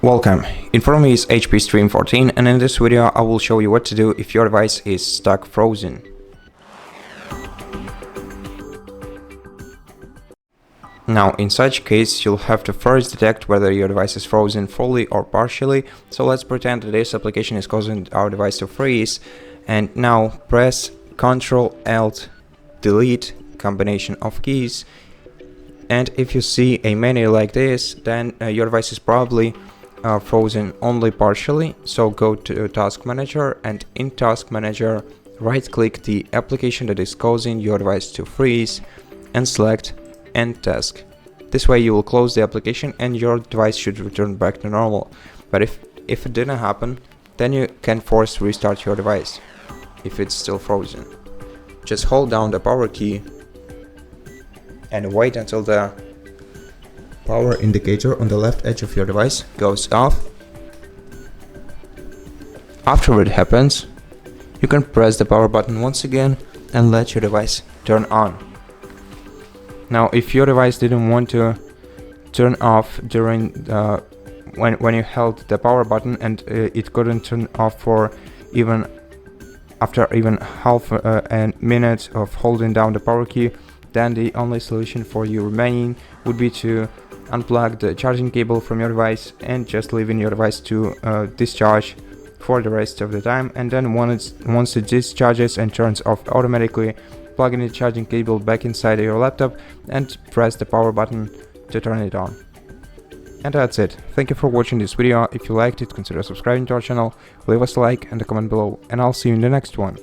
Welcome, in front of me is HP Stream 14 and in this video I will show you what to do if your device is stuck frozen. Now in such case you'll have to first detect whether your device is frozen fully or partially, so let's pretend that this application is causing our device to freeze, and now press Ctrl+Alt+Delete combination of keys, and if you see a menu like this, then your device is probably frozen only partially. So go to Task Manager, and in Task Manager right click the application that is causing your device to freeze and select End Task. This way you will close the application and your device should return back to normal. But if it didn't happen, then you can force restart your device if it's still frozen. Just hold down the power key and wait until the power indicator on the left edge of your device goes off. After it happens, you can press the power button once again and let your device turn on. Now if your device didn't want to turn off during when you held the power button, and it couldn't turn off for after half a minute of holding down the power key, then the only solution for you remaining would be to unplug the charging cable from your device and just leaving your device to discharge for the rest of the time, and then once it discharges and turns off automatically, plug in the charging cable back inside your laptop and press the power button to turn it on. And that's it. Thank you for watching this video. If you liked it, consider subscribing to our channel, leave us a like and a comment below, and I'll see you in the next one.